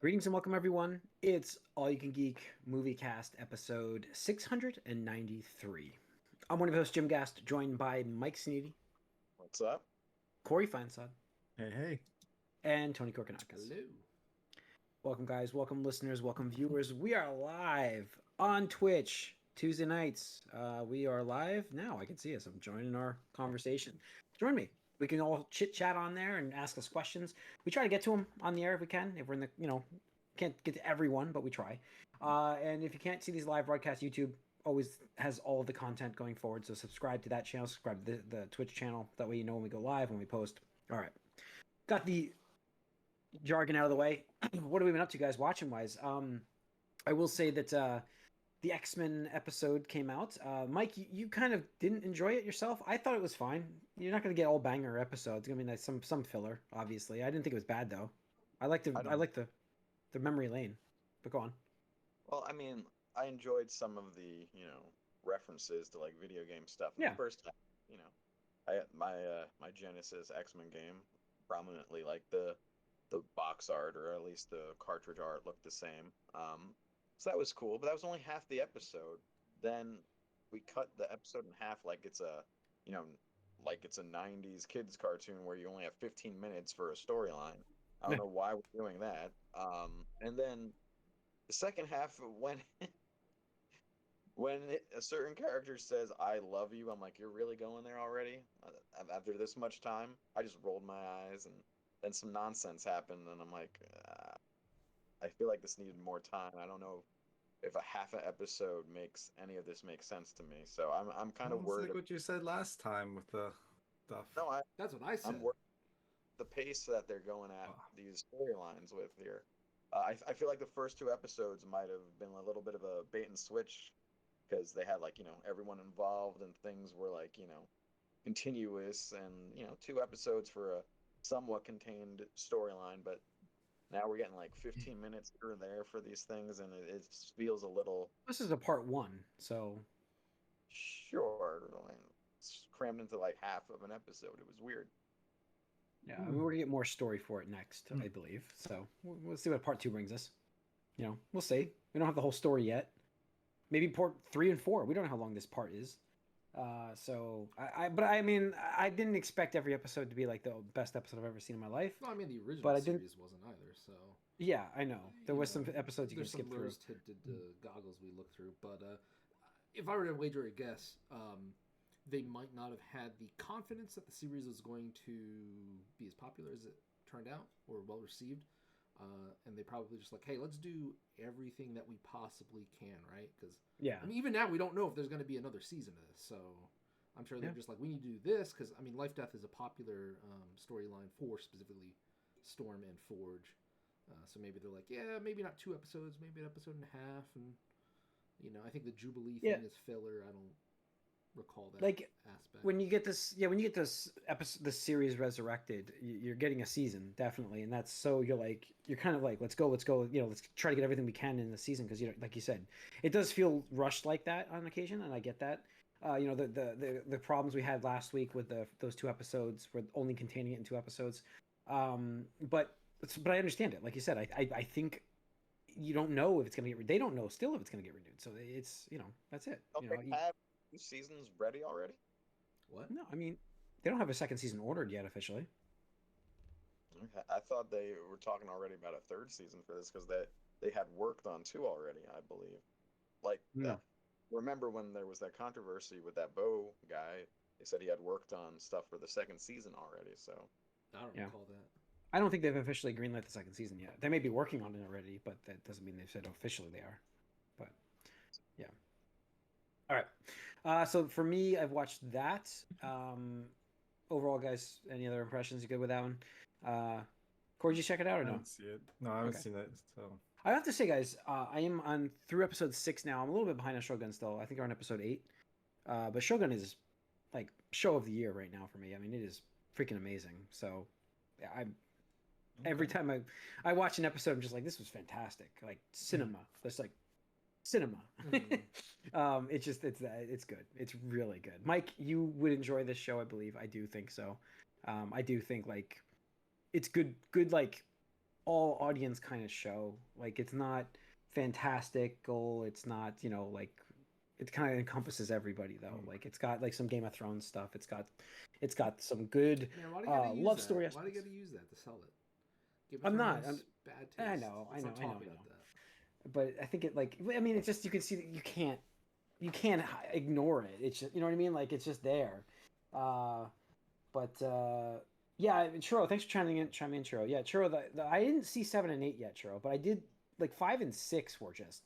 Greetings and welcome, everyone. It's All You Can Geek Moviecast episode 693. I'm one of your hosts, Jim Gast, joined by Mike Sneedy, What's up? Corey Feinsod, Hey, hey. and Tony Korkanakis. Hello. Welcome, guys. Welcome, listeners. Welcome, viewers. We are live on Twitch Tuesday nights. We are live now. I can see us. I'm joining our conversation. Join me. We can all chit chat on there and ask us questions. We try to get to them on the air if we can. If we're in the, can't get to everyone, but we try. And if you can't see these live broadcasts, YouTube always has all of the content going forward. So subscribe to that channel, subscribe to the Twitch channel. That way you know when we go live, when we post. All right. Got the jargon out of the way. What have we been up to, guys, watching wise? I will say that the X-Men episode came out. Mike, you kind of didn't enjoy it yourself. I thought it was fine. You're not going to get all banger episodes. I mean, there's some filler, obviously. I didn't think it was bad though. I like the memory lane. But go on. Well, I mean, I enjoyed some of the, references to like video game stuff. Yeah. The first time, I had my Genesis X-Men game prominently like the box art or at least the cartridge art looked the same. So that was cool, but that was only half the episode. Then we cut the episode in half like it's a, like it's a 90s kids cartoon where you only have 15 minutes for a storyline. I don't know why we're doing that. And then the second half when a certain character says "I love you," I'm like, "You're really going there already?" After this much time, I just rolled my eyes, and then some nonsense happened, and I'm like, I feel like this needed more time. I don't know if a half an episode makes any of this make sense to me. So I'm kind of It's worried. like what you said last time with the stuff. No, That's what I said. I'm worried the pace that they're going at these storylines with here. I feel like the first two episodes might have been a little bit of a bait and switch because they had like everyone involved and things were like continuous and two episodes for a somewhat contained storyline, but now we're getting like 15 minutes here and there for these things, and it feels a little This is a part one, so short. Like, it's crammed into like half of an episode. It was weird. yeah, I mean, we're gonna get more story for it next, I believe. So we'll see what part two brings us. We'll see. We don't have the whole story yet. Maybe part 3 and 4. We don't know how long this part is. But I mean, I didn't expect every episode to be like the best episode I've ever seen in my life. No, I mean the original But I didn't- series wasn't either. So Yeah, I know. There was some episodes you can there's skip some through. rose-tinted goggles we looked through. But if I were to wager a guess, they might not have had the confidence that the series was going to be as popular as it turned out or well received. And they probably just like, hey, let's do everything that we possibly can, right? Because Yeah. I mean, even now we don't know if there's going to be another season of this. So I'm sure they're just like, we need to do this because I mean, Life Death is a popular storyline for specifically Storm and Forge. So maybe they're like, yeah, maybe not 2 episodes, maybe an episode and a half, and I think the Jubilee thing is filler. I don't recall that aspect. When you get this episode, this series resurrected, you're getting a season definitely, and that's so you're kind of like let's go, let's try to get everything we can in the season because like you said, it does feel rushed like that on occasion, and I get that. The problems we had last week with those 2 episodes were only containing it in 2 episodes, but I understand it. Like you said, I think you don't know if it's gonna get. They don't know still if it's gonna get renewed. So it's that's it. Don't they have 2 seasons ready already? What? No, I mean they don't have a second season ordered yet officially. Okay. I thought they were talking already about a 3rd season for this because they had worked on 2 already, I believe. Like, remember when there was that controversy with that Beau guy? They said he had worked on stuff for the 2nd season already. So I don't recall that. I don't think they've officially greenlit the 2nd season yet. They may be working on it already, but that doesn't mean they've said officially they are. But yeah. All right. So for me, I've watched that. Overall, guys, any other impressions? You good with that one? Corey, did you check it out or I no? didn't see it. No, I haven't seen it. So I have to say, guys, I am on through episode 6 now. I'm a little bit behind on Shogun still. I think we're on episode 8. But Shogun is like show of the year right now for me. I mean, it is freaking amazing. So yeah, every time I watch an episode, I'm just like, this was fantastic. Like cinema. That's like cinema. It's good. It's really good. Mike, you would enjoy this show, I believe. I do think so. I do think like it's good like all audience kind of show. Like it's not fantastical. It's not, you know, like it kind of encompasses everybody though. Like it's got like some Game of Thrones stuff. It's got some good Man, why do you gotta use love that? story Why do you aspects. gotta use that to sell it? Game of I'm not. Thrones, bad taste. I know. Let's not talk about I know. that. But I think it like I mean it's just you can see that you can't ignore it. It's just, you know what I mean? Like it's just there. But yeah, Churro, thanks for chiming in, Churro. Yeah, Churro, I didn't see 7 and 8 yet, Churro, but I did like 5 and 6 were just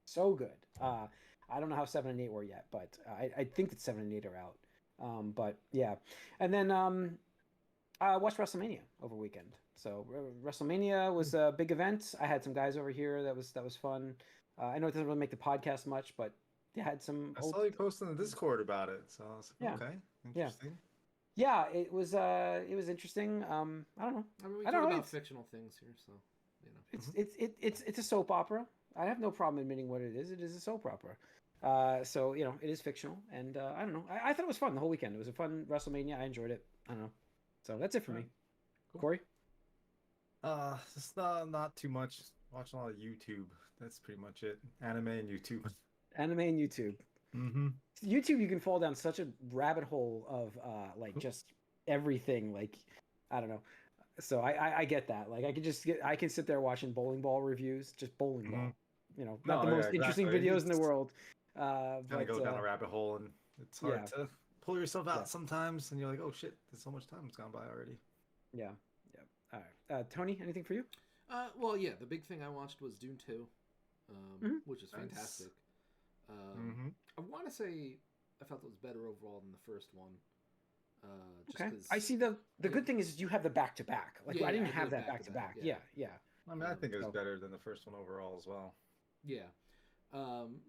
so good. I don't know how 7 and 8 were yet, but I think that 7 and 8 are out. But yeah, and then I watched WrestleMania over weekend. So WrestleMania was a big event. I had some guys over here. That was fun. I know it doesn't really make the podcast much, but they had some. I saw you post in the Discord about it, so I was like, Yeah. okay, interesting. Yeah, it was interesting. I don't know. I mean, we I talk don't know, about it's- fictional things here, so you know. It's a soap opera. I have no problem admitting what it is. It is a soap opera. So you know, it is fictional, and I don't know. I thought it was fun the whole weekend. It was a fun WrestleMania. I enjoyed it. I don't know. So that's it for me. Cool. Corey? Just not too much. Watching a lot of YouTube. That's pretty much it. Anime and YouTube. Anime and YouTube. Mm-hmm. YouTube, you can fall down such a rabbit hole of like just everything. Like I don't know. So I get that. Like I can sit there watching bowling ball reviews, just bowling ball. You know, not the No, most yeah, interesting exactly. videos in the It's world. Kind of But go down a rabbit hole, and it's hard yeah. to pull yourself out Yeah. sometimes, and you're like, oh shit, there's so much time that's gone by already. yeah. All right. Tony, anything for you? Well, yeah, the big thing I watched was Dune 2, Mhm. which is Nice. fantastic. Mm-hmm. I want to say I felt it was better overall than the first one. Just Okay. 'cause- I see the good thing is you have the back to back. Like Yeah, I didn't I have did that back to back. yeah. Yeah. I mean, I think it was So- better than the first one overall as well. Yeah.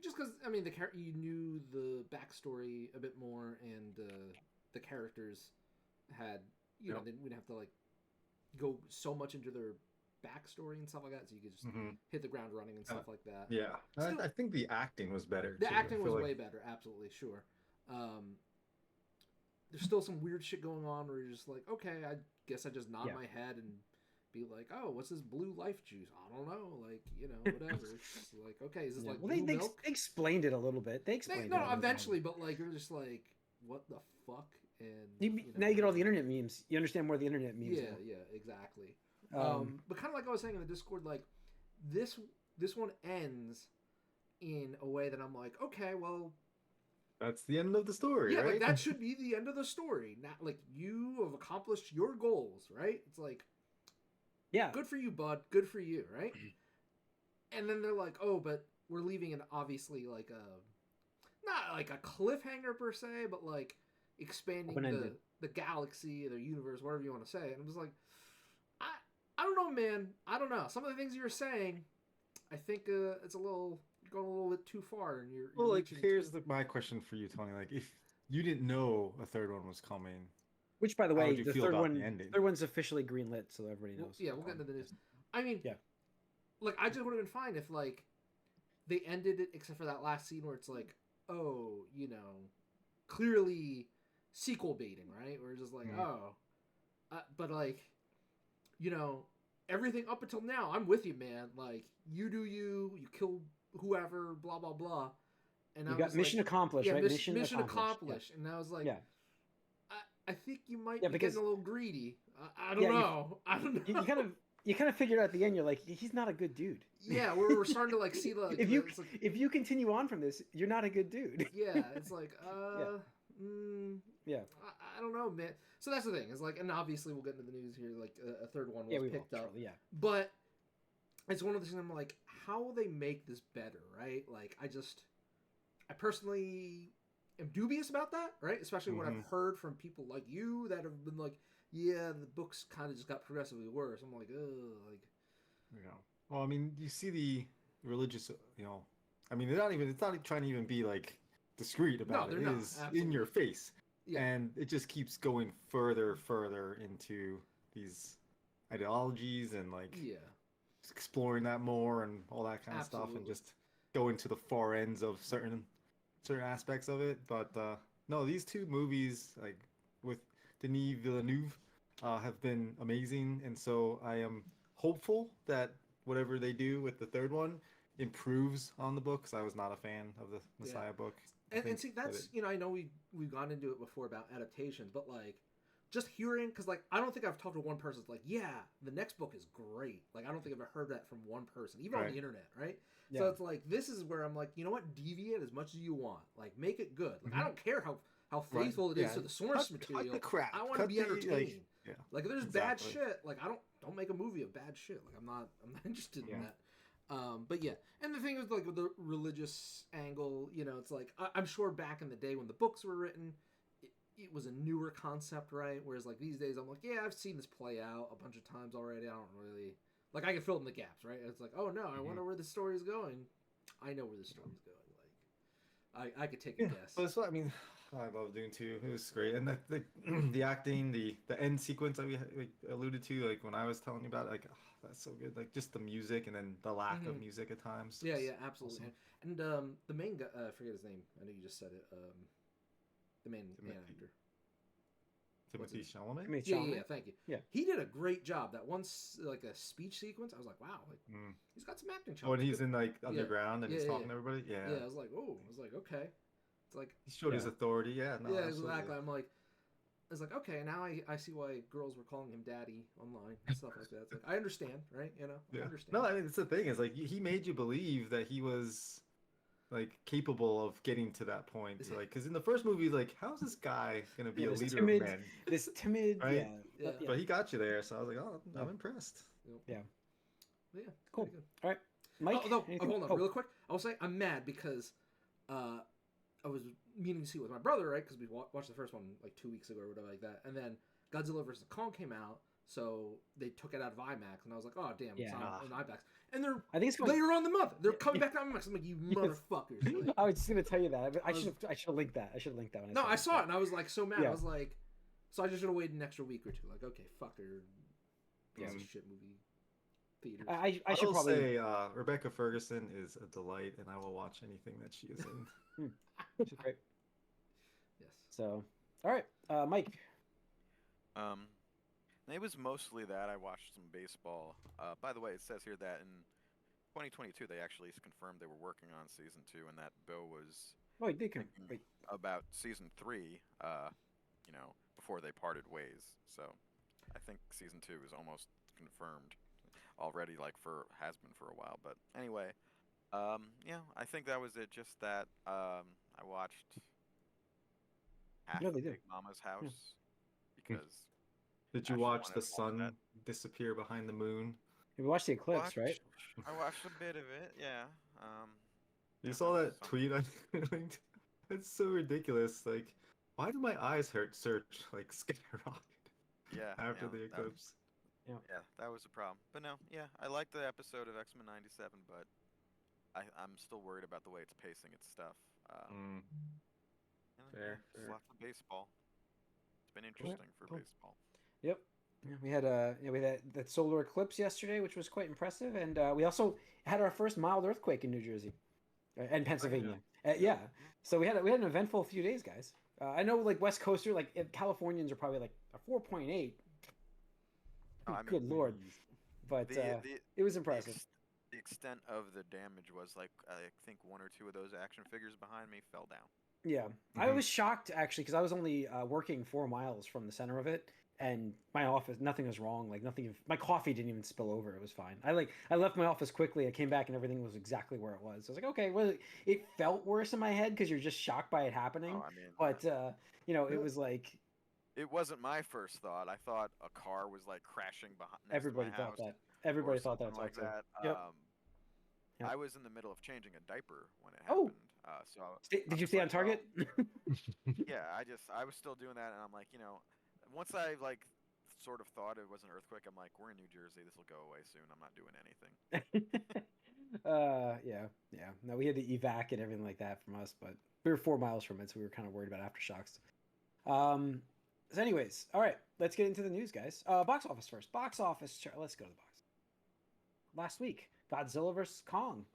Just because I mean you knew the backstory a bit more, and the characters had you know Yep. they didn't have to like go so much into their backstory and stuff like that, so you could just Mm-hmm. hit the ground running and stuff like that. Yeah, Still- I think the acting was better. The too. I acting was feel like- way better, absolutely, sure. There's still some weird shit going on where you're just like, okay, I guess I just nod Yeah. my head and be like, oh, what's this blue life juice? I don't know, like, you know, whatever. It's just like, okay, is this Yeah. like Well, blue they milk? explained it a little bit. They They- explained it. no, a little bit. eventually, but like you're just like, what the fuck? And Now you get all the internet memes. You understand more of the internet memes. Yeah, now. yeah, exactly. Um, But kind of like I was saying in the Discord, like this one ends in a way that I'm like, okay, well, That's the end of the story, yeah, right? like that should be the end of the story. Not like you have accomplished your goals, right? It's like, yeah. good for you, bud. Good for you, right? And then they're like, oh, but we're leaving it obviously like not like a cliffhanger per se, but like expanding Open-ended. the galaxy, the universe, whatever you want to say. And I was like, I don't know, man. I don't know. Some of the things you were saying, I think it's a little going a little bit too far, and you're Well, like reaching here's my question for you, Tony. Like, if you didn't know a third one was coming, Which, by the How way, would you the feel third about one, the ending? third one's officially greenlit, so everybody knows. yeah, we'll get into the news. I mean, Yeah. like I just would have been fine if like they ended it, except for that last scene where it's like, oh, you know, clearly sequel baiting, right? Where it's just like, oh, but like, you know, everything up until now, I'm with you, man. Like, you do you kill whoever, blah blah blah, and You I got was mission like, accomplished, yeah, right? mission accomplished, and I was like, Yeah. I think you might Yeah, be because- getting a little greedy. I don't Yeah, you- know. I don't know. You kind of figured out at the end. You're like, he's not a good dude. Yeah, we're starting to like see like if you it's like, if you continue on from this, you're not a good dude. yeah, it's like Yeah. I don't know, man. So that's the thing. Is like, and obviously we'll get into the news here. Like a third one was Yeah, we will. picked up, Shortly, yeah. but it's one of those things. I'm like, how will they make this better, right? Like, I personally am dubious about that, right? Especially when I've heard from people like you that have been like, yeah, the books kind of just got progressively worse. I'm like, ugh, like. Yeah. Well, I mean, you see the religious, I mean, it's not even trying to even be like discreet about they're it. not, It is in absolutely. your face. Yeah. And it just keeps going further into these ideologies and like Yeah. exploring that more and all that kind of stuff, and Absolutely. just going to the far ends of certain aspects of it. But no, these two movies, like with Denis Villeneuve, have been amazing, and so I am hopeful that whatever they do with the third one improves on the book, 'cause I was not a fan of the Messiah book. And see, that's I know we've gone into it before about adaptations, but like just hearing, because like I don't think I've talked to one person that's like, yeah, the next book is great. Like I don't think I've ever heard that from one person, even on the internet, right? Yeah. So it's like this is where I'm like, you know what, deviate as much as you want, like make it good. Like I don't care how faithful it is to the source material. Cut the crap. I want to be entertained. Like if there's bad Exactly. shit, like don't make a movie of bad shit. Like I'm not interested in that. But yeah, and the thing is, like with the religious angle, it's like I'm sure back in the day when the books were written, it was a newer concept, right? Whereas like these days, I'm like, yeah, I've seen this play out a bunch of times already. I don't really like. I can fill in the gaps, right? It's like, oh no, I wonder where the story is going. I know where the story is going. Like, I could take a guess. But it's what I mean. I love Dune too. It was great, and the acting, the end sequence that we alluded to, like when I was telling you about it, like that's so good. Like just the music, and then the lack of music at times. Yeah, absolutely. Awesome. And the main guy, I forget his name. I know you just said it. The main actor. Timothée Chalamet. Yeah, thank you. Yeah, he did a great job. That once like a speech sequence, I was like, wow, like he's got some acting. When he's in like underground and he's talking to everybody. Yeah, I was like, okay. It's like he showed his authority. Yeah, no, exactly. I'm like, I was like, okay, now I see why girls were calling him daddy online and stuff like that. It's like I understand, right? I understand. No, I mean it's the thing is like he made you believe that he was like capable of getting to that point. So, like, because in the first movie, like, how's this guy gonna be a leader of men? This timid, right? Yeah. But he got you there, so I was like, oh, I'm impressed. Yeah. Cool. All right, Mike. Hold on, real quick. I'll say I'm mad because I was meaning to see it with my brother, right? Because we watched the first one like 2 weeks ago or whatever like that, and then Godzilla vs. Kong came out, so they took it out of IMAX, and I was like, oh damn, it's not in IMAX. And I think it's later on the month. They're coming back to IMAX. I'm like, you motherfuckers! Like, I was just gonna tell you that. I should have linked that. I should have linked that. I saw it, and I was like so mad. I was like, so I just should have waited an extra week or two. Like, okay, fuck her, piece of shit movie. Theaters. I should probably say Rebecca Ferguson is a delight, and I will watch anything that she is in. She's great. Yes. So, all right, Mike. It was mostly that. I watched some baseball. By the way, it says here that in 2022 they actually confirmed they were working on season 2, and that Beau was about season 3. Before they parted ways. So, I think season 2 is almost confirmed already. Has been for a while. But anyway, I think that was it. Just that I watched half of Big Mama's House because. Did you watch the sun disappear behind the moon? You watched the eclipse, right? I watched a bit of it, yeah. You saw that tweet I linked? It's so ridiculous. Like, why do my eyes hurt? Search like skyrocket. Yeah. After the eclipse. Yeah, that was a problem. But no, I liked the episode of X-Men '97, but I'm still worried about the way it's pacing its stuff. Fair. Lots of baseball. It's been interesting for baseball. Yep. Yeah, we had that solar eclipse yesterday, which was quite impressive, and we also had our first mild earthquake in New Jersey and Pennsylvania. So we had an eventful few days, guys. I know, like West Coaster, like Californians are probably like a 4.8. Good lord! But it was impressive. The extent of the damage was like I think 1 or 2 of those action figures behind me fell down. Yeah, I was shocked actually because I was only working 4 miles from the center of it. And my office, nothing was wrong. Like nothing, my coffee didn't even spill over. It was fine. I left my office quickly. I came back and everything was exactly where it was. I was like, okay, well, it felt worse in my head because you're just shocked by it happening. But it was like. It wasn't my first thought. I thought a car was like crashing behind. Everybody thought that. Everybody thought that. Like that. Yep. I was in the middle of changing a diaper when it happened. Did you stay on target? Yeah, I was still doing that, and I'm like, once I sort of thought it was an earthquake, I'm like, we're in New Jersey. This will go away soon. I'm not doing anything. Yeah. No, we had to evac and everything like that from us, but we were 4 miles from it, so we were kind of worried about aftershocks. So anyways, all right, let's get into the news, guys. Box office first. Box office. Let's go to the box. Last week, Godzilla vs. Kong.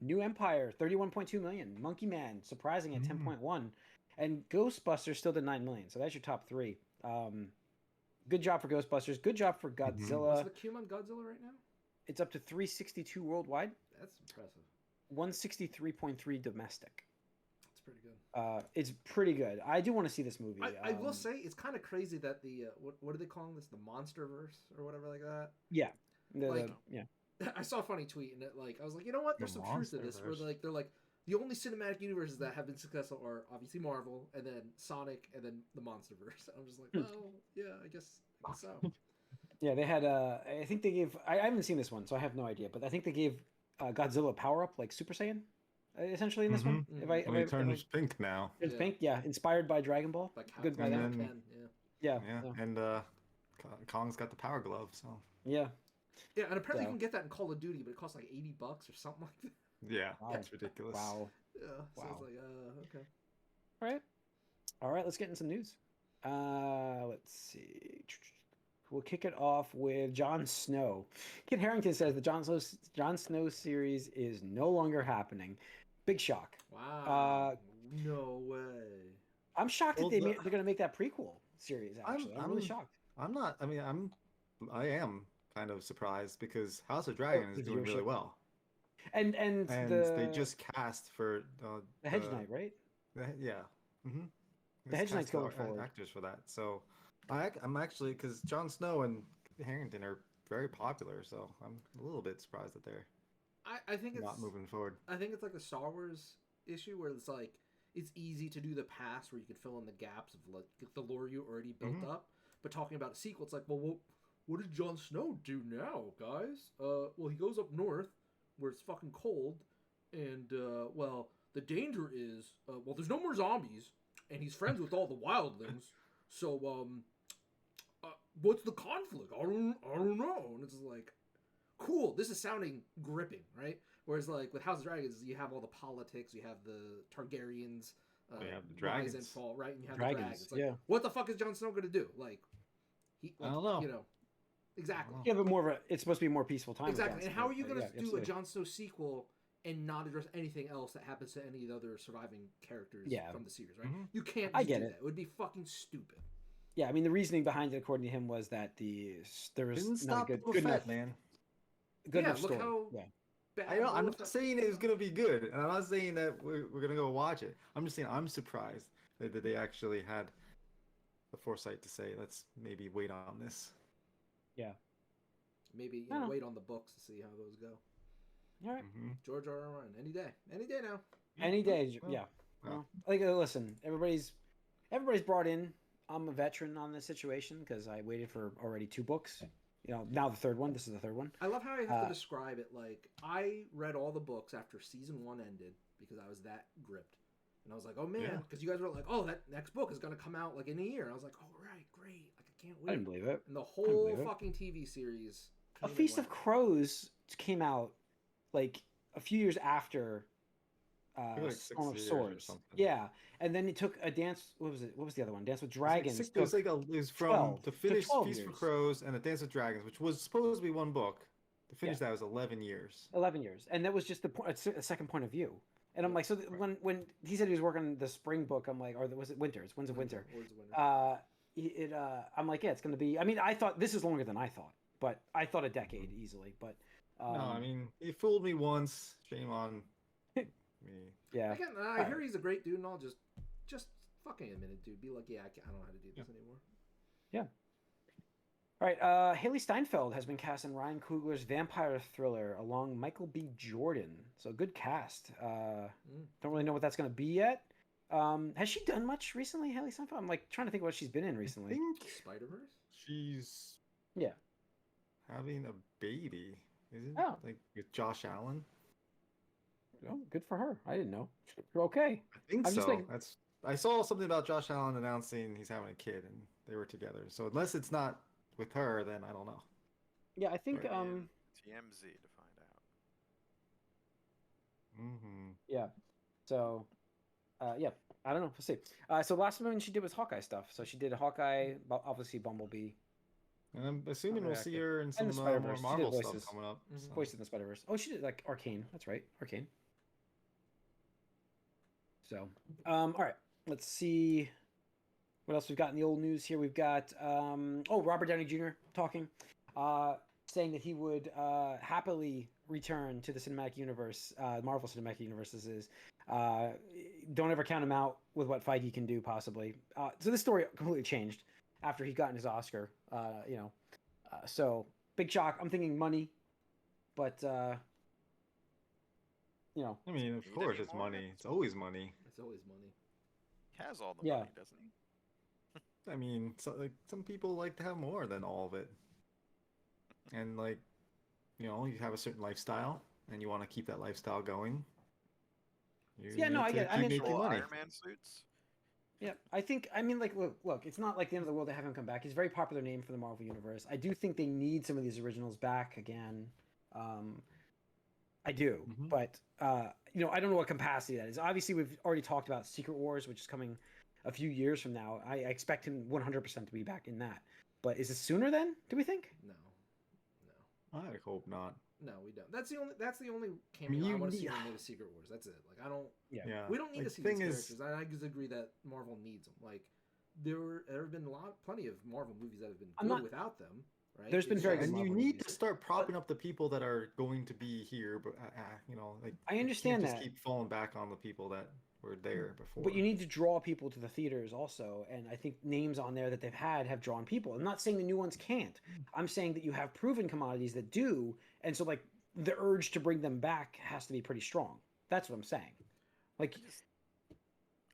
New Empire, 31.2 million. Monkey Man, surprising at 10.1. And Ghostbusters still did 9 million. So that's your top 3. Good job for Ghostbusters. Good job for Mhm. Godzilla. What's the cum on Godzilla right now? It's up to 362 worldwide, That's impressive. 163.3 domestic. That's pretty good. It's pretty good. I do want to see this movie. I will say it's kind of crazy that the what are they calling this? The MonsterVerse or whatever like that. Yeah. Yeah. I saw a funny tweet and I was like, you know what? There's The some truth to this. Where MonsterVerse. they're like the only cinematic universes that have been successful are obviously Marvel and then Sonic and then the MonsterVerse. I'm just like, well, yeah, I guess so. Yeah, they had. I think they gave. I haven't seen this one, so I have no idea. But I think they gave Godzilla a power up, like Super Saiyan, essentially in this one. Mhm. Well, he turns pink now. It's Yeah. pink, yeah, inspired by Dragon Ball. Like Good by And them. then- Yeah, Yeah, and Kong's got the power glove, so yeah. Yeah, and apparently So- you can get that in Call of Duty, but it costs like $80 or something like that. yeah, Wow. that's ridiculous. Wow. Yeah, so Wow. it's like, okay. All right. Let's get in some news. Let's see. We'll kick it off with Jon Snow. Kit Harington says the Jon Snow series is no longer happening. Big shock. Wow. No way. I'm shocked Well, that they're going to make that prequel series. Actually, I'm really I'm- shocked. I'm not. I mean, I am kind of surprised because House of Dragon the is doing really viewership. well, And and the they just cast for the Hedge Knight, right? Yeah. Mm-hmm. The Hedge Knight's going forward. Actors for that, so I'm actually because Jon Snow and Harrington are very popular, so I'm a little bit surprised that they're I think it's not moving forward. I think it's like the Star Wars issue where it's like it's easy to do the past where you can fill in the gaps of like the lore you already built Mhm. up, but talking about a sequel, it's like, well, what did Jon Snow do now, guys? Well, he goes up north where it's fucking cold, and well, the danger is, well, there's no more zombies, and he's friends with all the wildlings, so what's the conflict? I don't know, and it's like, cool. This is sounding gripping, right? Whereas like with House of Dragons, you have all the politics, you have the Targaryens, You have the rise and dragons. fall, right? And you have Dragons, the dragons. Like, yeah. what the fuck is Jon Snow gonna do? Like, I don't know. You know, exactly, don't Yeah, but more of a. It's supposed to be a more peaceful time. exactly. And how are you gonna Yeah, do a absolutely. Jon Snow sequel and not address anything else that happens to any of the other surviving characters Yeah. from the series, right? Mhm. You can't. I just get do it. that. It would be fucking stupid. Yeah, I mean the reasoning behind it, according to him, was that there was Didn't not a stop good, Boba good Fett, enough, man. good Yeah, enough look story. how- Yeah. Bad I'm Boba not saying it was gonna be good, and I'm not saying that we're gonna go watch it. I'm just saying I'm surprised that they actually had the foresight to say, let's maybe wait on this. Maybe you I know, don't know. wait on the books to see how those go. All right. Mm-hmm. George R. R. Martin, any day now. Any day. Well, Yeah. well. Well, like listen, everybody's brought in. I'm a veteran on this situation because I waited for already 2 books. You know, now the third one. This is the third one. I love how I have Uh, to describe it. Like, I read all the books after season 1 ended because I was that gripped. And I was like, oh man, Yeah. because you guys were like, oh, that next book is going to come out like in a year. And I was like, oh, right, great. Like, I can't I wait. didn't believe it. And the didn't whole believe it. fucking TV series. A came and Feast of went. Crows came out like a few years after Maybe like 6 Song of years or Swords. something. Yeah, and then it took a dance. What was it? What was the other one? Dance with Dragons. It was took- like it was from 12 to to finish 12 Feast for years. Crows and the Dance with Dragons, which was supposed to be one book. To finish that was 11 years. 11 years, and that was just a second point of view. And I'm like, so when he said he was working on the spring book, I'm like, or was it winter? It's Winds of Winter. Words of Winter. I'm like, yeah, it's going to be. I mean, I thought this is longer than I thought, but I thought a decade easily. But No, I mean, he fooled me once. Shame on me. yeah, Again, I hear he's a great dude and all. Just fucking admit it, dude. Be like, yeah, I don't know how to do this anymore. All right, Haley Steinfeld has been cast in Ryan Coogler's vampire thriller along Michael B. Jordan. So good cast. Don't really know what that's going to be yet. Has she done much recently, Haley Steinfeld? I'm like trying to think what she's been in I recently. think Spider Verse. she's Yeah. having a baby. Is it? Oh. Like with Josh Allen? Oh, good for her. I didn't know. Okay. I think I'm so. just like- I saw something about Josh Allen announcing he's having a kid and they were together. So unless it's not with her, then I don't know. Yeah, I think Maybe in TMZ to find out. Mm-hmm. yeah. So yeah, I don't know. We'll see. So last one she did was Hawkeye stuff. So she did Hawkeye, obviously Bumblebee, And I'm assuming we'll see her in some the of the more Spider-Verse. She did Marvel voices. stuff coming up. Mhm. so. Voice in the Spider-Verse. Oh, she did like Arcane. That's right, Arcane. So, all right. Let's see. What else we've got in the old news here? We've got Robert Downey Jr. talking, saying that he would happily return to the cinematic universe, Marvel Cinematic Universe. This is. Don't ever count him out with what Feige can do, possibly. So this story completely changed after he got his Oscar. So big shock. I'm thinking money, but I mean, of Need course, any it's more? money. It's always money. It's always money. He has all the Yeah. money, doesn't he? I mean, some people like to have more than all of it, and you have a certain lifestyle, and you want to keep that lifestyle going. Yeah, no, I get it. I mean, keep making Actual money. Iron Man suits. yeah, look, it's not like the end of the world to have him come back. He's a very popular name for the Marvel Universe. I do think they need some of these originals back again. I do, Mhm. but I don't know what capacity that is. Obviously, we've already talked about Secret Wars, which is coming a few years from now. I expect him 100% to be back in that. But is it sooner then? Do we think? No. I hope not. No, we don't. That's the only cameo I you want to see need- when they do Secret Wars. That's it. Like I don't. Yeah. We don't need Like, to see thing these is- characters. I just agree that Marvel needs them. Like there have been plenty of Marvel movies that have been I'm good not- without them. Right. There's been It's very just- good And you Marvel need movies. to start propping up the people that are going to be here, but like I you understand can't that. just keep falling back on the people that were there before. But you need to draw people to the theaters also, and I think names on there that they've had have drawn people. I'm not saying the new ones can't. I'm saying that you have proven commodities that do, and so like the urge to bring them back has to be pretty strong. That's what I'm saying. Like,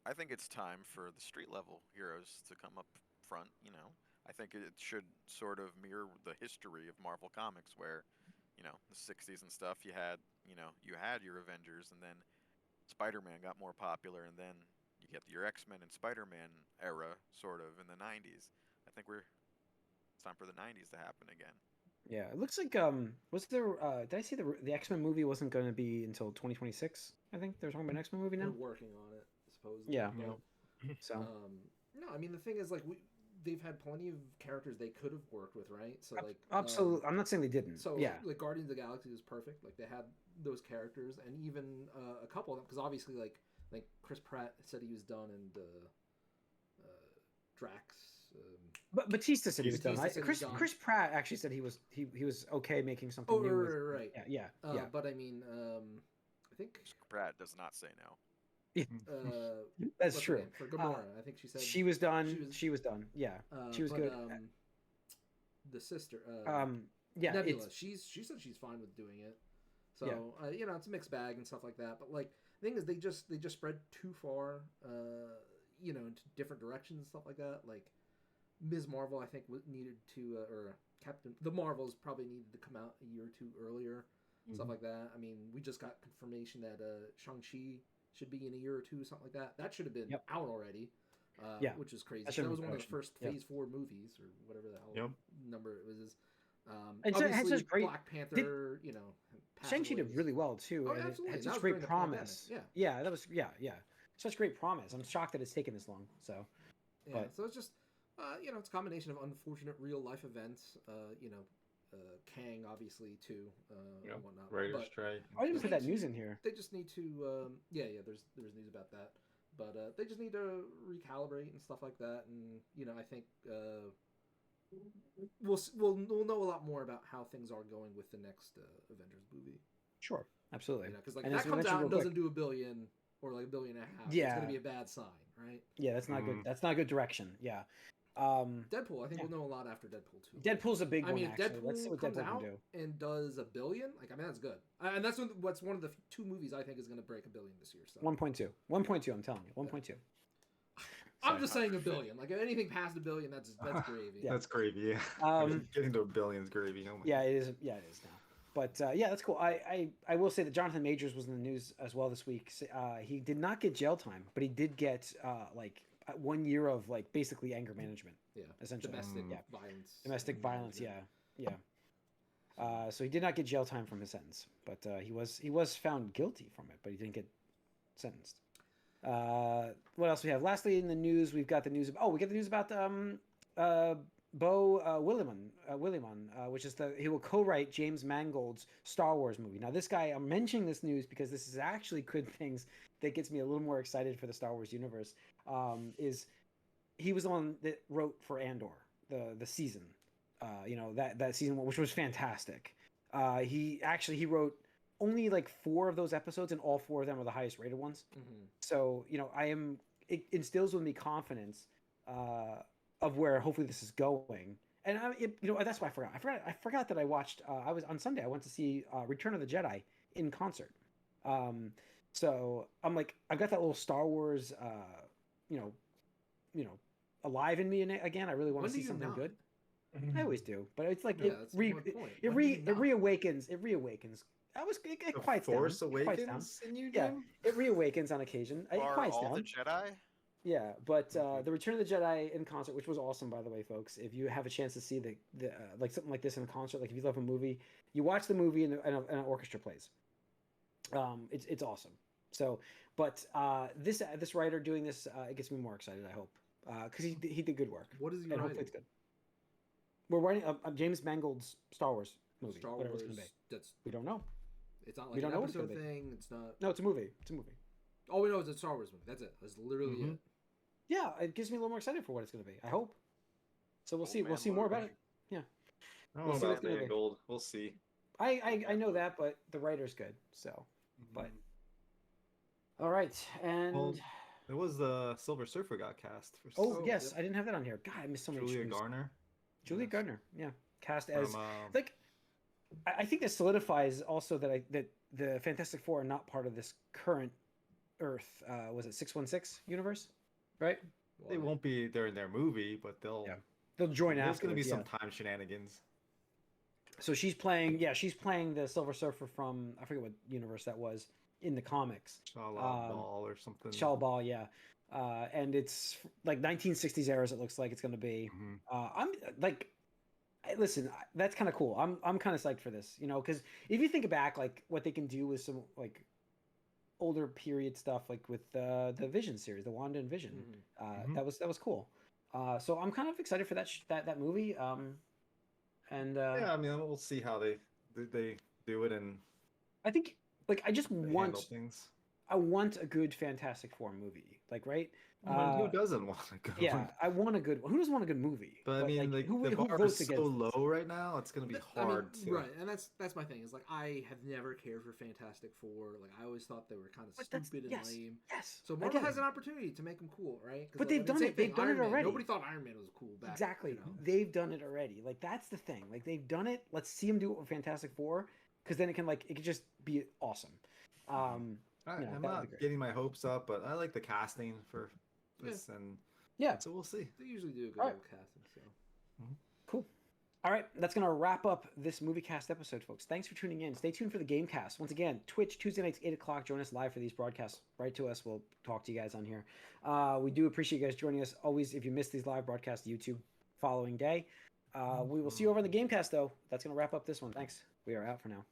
I think it's time for the street level heroes to come up front. I think it should sort of mirror the history of Marvel Comics, where, the '60s and stuff. You had your Avengers, and then Spider-Man got more popular, and then you get your X-Men and Spider-Man era, sort of in the '90s. I think it's time for the '90s to happen again. yeah, it looks like was there did I see the X-Men movie wasn't going to be until 2026? I think they're talking about an X-Men movie They're now. working on it, supposedly. Yeah. Yeah. So No, I mean the thing is like they've had plenty of characters they could have worked with, right? So like absolutely, I'm not saying they didn't. So yeah, like Guardians of the Galaxy was perfect. Like they had those characters, and even a couple of them, because obviously like Chris Pratt said he was done, and Drax. but Batista said he was done. Batista said he was done. Chris Pratt actually said he was okay making something Oh, new. right. Yeah. But I mean, I think Pratt does not say no. That's what's her true. name? For Gamora, I think she said She was done. She was done. Yeah, she was but, good. The sister, Yeah, Nebula, it's, she said she's fine with doing it. So it's a mixed bag and stuff like that. But like the thing is, they just spread too far, into different directions and stuff like that. Like Ms. Marvel, I think needed to, or the Marvels probably needed to come out a year or two earlier, stuff like that. I mean, we just got confirmation that Shang-Chi should be in a year or two, something like that. That should have been out already. Which is crazy. That was one of the first Phase 4 movies, or whatever the hell number it was. and so it has obviously, such great Black Panther, Shang-Chi did really well too. Oh, and absolutely. It had That such was great during the promise. pandemic, Yeah, that was such great promise. I'm shocked that it's taken this long. So so it's just it's a combination of unfortunate real life events. Kang obviously too, and whatnot. Writer's But strike. I didn't put that to- news in here. they just need to there's news about that, but they just need to recalibrate and stuff like that. And I think we'll know a lot more about how things are going with the next Avengers movie. Sure, absolutely. Because like And that as we comes mentioned out and real doesn't quick- do $1 billion or like $1.5 billion. It's Yeah. gonna be a bad sign, right? Yeah, that's not good. That's not a good direction. Yeah. Deadpool, I think we'll know a lot after Deadpool 2. Deadpool's a big I one. mean, if Actually, let's see Deadpool what comes Deadpool can out do. and does $1 billion, like I mean that's good, and that's what's one of the 2 movies I think is going to break $1 billion this year. So 1.2. 1.2. I'm telling you, 1.2. I'm just saying $1 billion. Like if anything past $1 billion, that's gravy. Yeah. That's gravy. Yeah. Getting to $1 billion is gravy. Oh my Yeah, it is. Yeah, it is now. But that's cool. I will say that Jonathan Majors was in the news as well this week. He did not get jail time, but he did get 1 year of like basically anger management. Yeah, essentially. Domestic violence. Yeah. So he did not get jail time from his sentence, but he was found guilty from it, but he didn't get sentenced. What else we have? Lastly, in the news, we've got the news about Beau Willimon, which is he will co-write James Mangold's Star Wars movie. Now, this guy, I'm mentioning this news because this is actually good things that gets me a little more excited for the Star Wars universe. Is he was the one that wrote for Andor, the season, that season one, which was fantastic. He wrote only like 4 of those episodes, and all 4 of them are the highest rated ones. Mm-hmm. So it instills with me confidence of where hopefully this is going. And that's why I forgot that I watched. I was on Sunday. I went to see Return of the Jedi in concert. So I'm like, I've got that little Star Wars, alive in me again. I really want to see something good. I always do, but it's like it reawakens. It reawakens. It quiets down. Force It quiets down. Awakens in you, Yeah, Jim? it reawakens on occasion. It Are quiets all down. the Jedi? Yeah, but the Return of the Jedi in concert, which was awesome, by the way, folks. If you have a chance to see the like something like this in a concert, like if you love a movie, you watch the movie and an orchestra plays. It's awesome. So, but this writer doing this, it gets me more excited. I hope because he did good work. What is he and writing? hopefully it's good. We're writing James Mangold's Star Wars movie. Star whatever Wars. it's gonna be. That's We don't know. it's not We like don't an know what it's episode gonna be. thing. It's not. No, it's a movie. It's a movie. All we know is it's a Star Wars movie. That's it. That's literally Mhm. it. Yeah, it gives me a little more excited for what it's going to be. I hope. So we'll see. man, We'll see what more a about movie. it. Yeah, I don't We'll know see about what's gonna be. Mangold. We'll see. I know that, but the writer's good. So, but all right, and Well, it was the Silver Surfer got cast for oh Oh, yes, yep. I didn't have that on here. God, I missed so many. Julia shoes. Garner. Julia Yes. Gardner. Yeah, cast as From, like. I think this solidifies also that the Fantastic Four are not part of this current Earth. Was it 616 universe? Right. they won't be there in their movie, but they'll. Yeah. They'll join There's going to be afterwards, some time shenanigans. So she's playing the Silver Surfer from I forget what universe that was in the comics. Shala Ball or something. Shell Ball, yeah. And it's like 1960s eras. It looks like it's going to be. Mhm. I'm like, listen, that's kind of cool. I'm kind of psyched for this, because if you think back, like what they can do with some like older period stuff, like with the Vision series, the Wanda and Vision, Mhm. that was cool. So I'm kind of excited for that movie. And Yeah, I mean, we'll see how they do it and I think like I just they handle want things. I want a good Fantastic Four movie, like right. I mean, who doesn't want a good Yeah, one? I want a good one. Who doesn't want a good movie? But I mean, like who the bar votes is against so this? low right now. It's gonna be hard to. Right, and that's my thing. Is like I have never cared for Fantastic Four. Like I always thought they were kind of But that's- stupid and yes, lame. Yes. So I Marvel get has it. an opportunity to make them cool, right? 'Cause, But like, they've I mean, done same it. They've thing, done Iron it Man. already. Nobody thought Iron Man was cool back. Exactly. You know? They've done it already. Like that's the thing. Like they've done it. Let's see them do it with Fantastic Four, because then it could just be awesome. I'm that would not be great. getting my hopes up, but I like the casting for this, and Yeah. so we'll see. They usually do a good All right. old casting. So Cool. All right, that's going to wrap up this Moviecast episode, folks. Thanks for tuning in. Stay tuned for the Gamecast. Once again, Twitch, Tuesday nights, 8 o'clock. Join us live for these broadcasts. Write to us. We'll talk to you guys on here. We do appreciate you guys joining us. Always, if you miss these live broadcasts, YouTube following day. We will see you over on the Gamecast, though. That's going to wrap up this one. Thanks. We are out for now.